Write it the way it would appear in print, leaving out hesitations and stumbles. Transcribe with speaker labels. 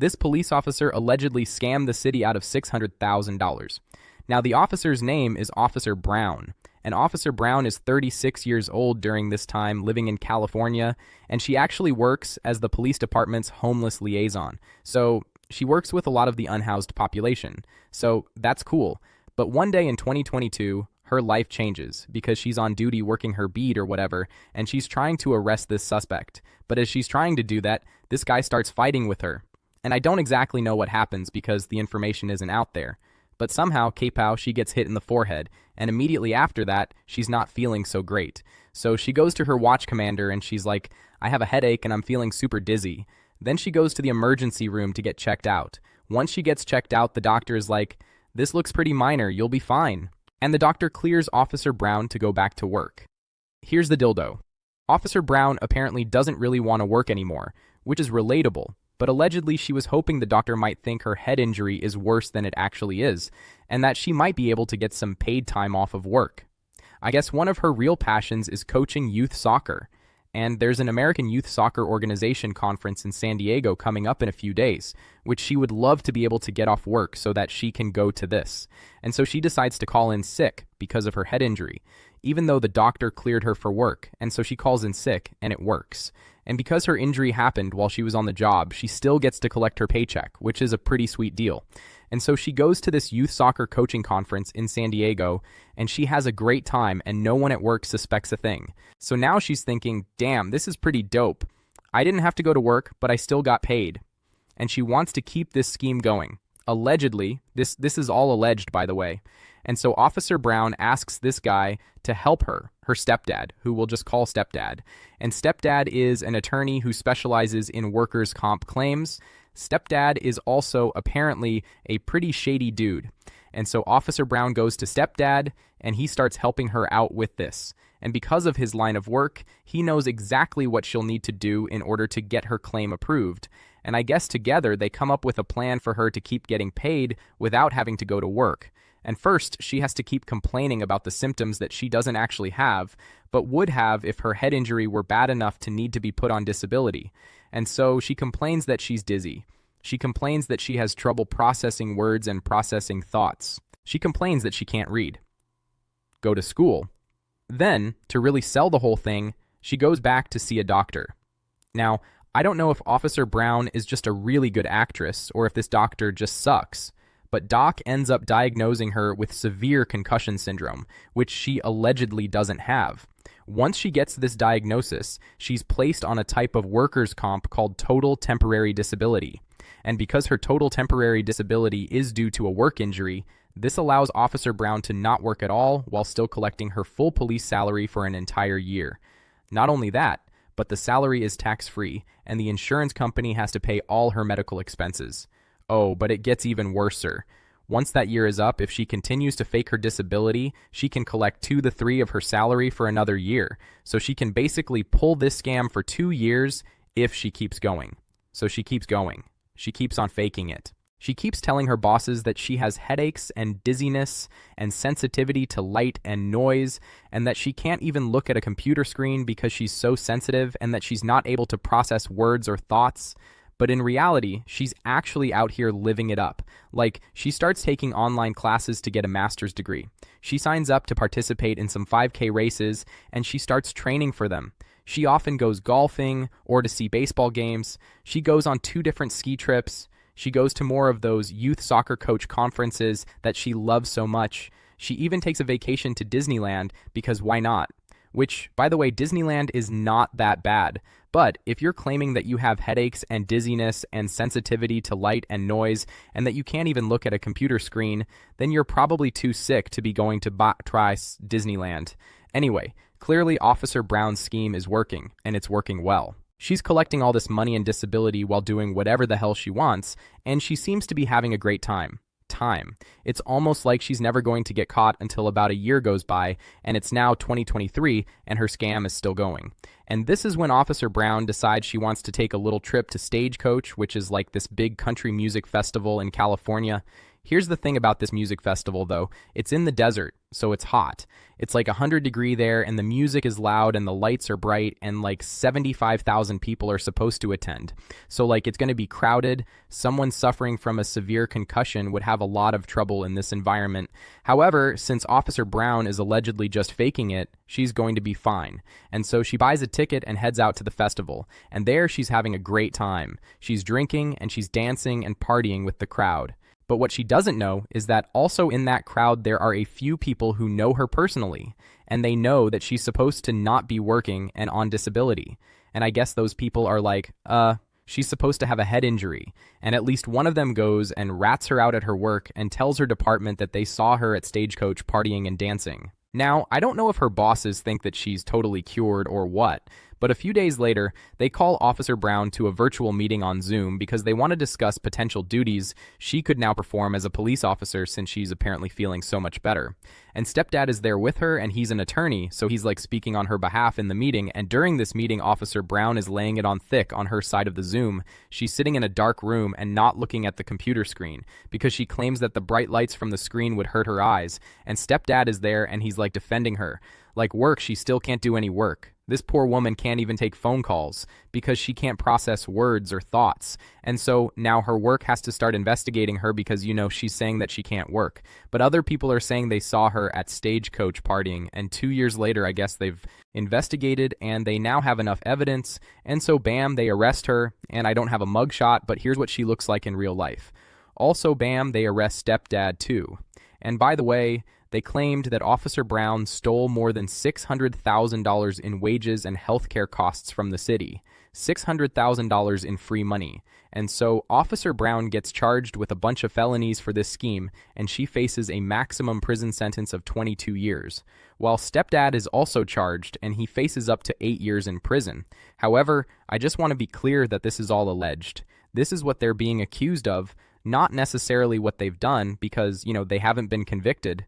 Speaker 1: This police officer allegedly scammed the city out of $600,000. Now, the officer's name is Officer Brown, and Officer Brown is 36 years old during this time, living in California, and she actually works as the police department's homeless liaison. So she works with a lot of the unhoused population. So that's cool. But one day in 2022, her life changes because she's on duty working her beat or whatever, and she's trying to arrest this suspect. But as she's trying to do that, this guy starts fighting with her. And I don't exactly know what happens because the information isn't out there. But somehow, K-Pow, she gets hit in the forehead, and immediately after that, she's not feeling so great. So she goes to her watch commander and she's like, I have a headache and I'm feeling super dizzy. Then she goes to the emergency room to get checked out. Once she gets checked out, the doctor is like, this looks pretty minor, you'll be fine. And the doctor clears Officer Brown to go back to work. Here's the dildo. Officer Brown apparently doesn't really want to work anymore, which is relatable. But allegedly she was hoping the doctor might think her head injury is worse than it actually is, and that she might be able to get some paid time off of work. I guess one of her real passions is coaching youth soccer, and there's an American Youth Soccer Organization conference in San Diego coming up in a few days, which she would love to be able to get off work so that she can go to this. And so she decides to call in sick because of her head injury, even though the doctor cleared her for work, and so she calls in sick, and it works. And because her injury happened while she was on the job, she still gets to collect her paycheck, which is a pretty sweet deal. And so she goes to this youth soccer coaching conference in San Diego, and she has a great time, and no one at work suspects a thing. So now she's thinking, damn, this is pretty dope. I didn't have to go to work, but I still got paid. And she wants to keep this scheme going. Allegedly, this is all alleged, by the way. And so Officer Brown asks this guy to help her stepdad, who we'll just call Stepdad. And Stepdad is an attorney who specializes in workers' comp claims. Stepdad is also apparently a pretty shady dude. And so Officer Brown goes to Stepdad, and he starts helping her out with this. And because of his line of work, he knows exactly what she'll need to do in order to get her claim approved. And I guess together they come up with a plan for her to keep getting paid without having to go to work. And first, she has to keep complaining about the symptoms that she doesn't actually have, but would have if her head injury were bad enough to need to be put on disability. And so she complains that she's dizzy. She complains that she has trouble processing words and processing thoughts. She complains that she can't read. Go to school. Then, to really sell the whole thing, she goes back to see a doctor. Now, I don't know if Officer Brown is just a really good actress or if this doctor just sucks. But Doc ends up diagnosing her with severe concussion syndrome, which she allegedly doesn't have. Once she gets this diagnosis, she's placed on a type of workers' comp called total temporary disability. And because her total temporary disability is due to a work injury, this allows Officer Brown to not work at all while still collecting her full police salary for an entire year. Not only that, but the salary is tax-free, and the insurance company has to pay all her medical expenses. Oh, but it gets even worser. Once that year is up, if she continues to fake her disability, she can collect 2 to 3 of her salary for another year. So she can basically pull this scam for 2 years if she keeps going. So she keeps going. She keeps on faking it. She keeps telling her bosses that she has headaches and dizziness and sensitivity to light and noise, and that she can't even look at a computer screen because she's so sensitive and that she's not able to process words or thoughts. But in reality, she's actually out here living it up. Like, she starts taking online classes to get a master's degree. She signs up to participate in some 5K races, and she starts training for them. She often goes golfing or to see baseball games. She goes on 2 different ski trips. She goes to more of those youth soccer coach conferences that she loves so much. She even takes a vacation to Disneyland because why not? Which, by the way, Disneyland is not that bad. But if you're claiming that you have headaches and dizziness and sensitivity to light and noise, and that you can't even look at a computer screen, then you're probably too sick to be going to try Disneyland. Anyway, clearly Officer Brown's scheme is working, and it's working well. She's collecting all this money and disability while doing whatever the hell she wants, and she seems to be having a great time. It's almost like she's never going to get caught until about a year goes by, and it's now 2023, and her scam is still going. And this is when Officer Brown decides she wants to take a little trip to Stagecoach, which is like this big country music festival in California. Here's the thing about this music festival, though. It's in the desert, so it's hot. It's like 100-degree there, and the music is loud, and the lights are bright, and like 75,000 people are supposed to attend. So like it's going to be crowded. Someone suffering from a severe concussion would have a lot of trouble in this environment. However, since Officer Brown is allegedly just faking it, she's going to be fine. And so she buys a ticket and heads out to the festival. And there she's having a great time. She's drinking, and she's dancing and partying with the crowd. But what she doesn't know is that also in that crowd there are a few people who know her personally, and they know that she's supposed to not be working and on disability. And I guess those people are like, she's supposed to have a head injury. And at least one of them goes and rats her out at her work and tells her department that they saw her at Stagecoach partying and dancing. Now, I don't know if her bosses think that she's totally cured or what, but a few days later, they call Officer Brown to a virtual meeting on Zoom because they want to discuss potential duties she could now perform as a police officer since she's apparently feeling so much better. And Stepdad is there with her, and he's an attorney, so he's like speaking on her behalf in the meeting, and during this meeting, Officer Brown is laying it on thick on her side of the Zoom. She's sitting in a dark room and not looking at the computer screen because she claims that the bright lights from the screen would hurt her eyes, and Stepdad is there and he's like defending her. Like work, she still can't do any work. This poor woman can't even take phone calls because she can't process words or thoughts. And so now her work has to start investigating her because, she's saying that she can't work. But other people are saying they saw her at Stagecoach partying. And 2 years later, I guess they've investigated and they now have enough evidence. And so bam, they arrest her. And I don't have a mugshot, but here's what she looks like in real life. Also bam, they arrest Stepdad too. And by the way, they claimed that Officer Brown stole more than $600,000 in wages and healthcare costs from the city. $600,000 in free money. And so Officer Brown gets charged with a bunch of felonies for this scheme, and she faces a maximum prison sentence of 22 years. While Stepdad is also charged, and he faces up to 8 years in prison. However, I just want to be clear that this is all alleged. This is what they're being accused of, not necessarily what they've done because, they haven't been convicted.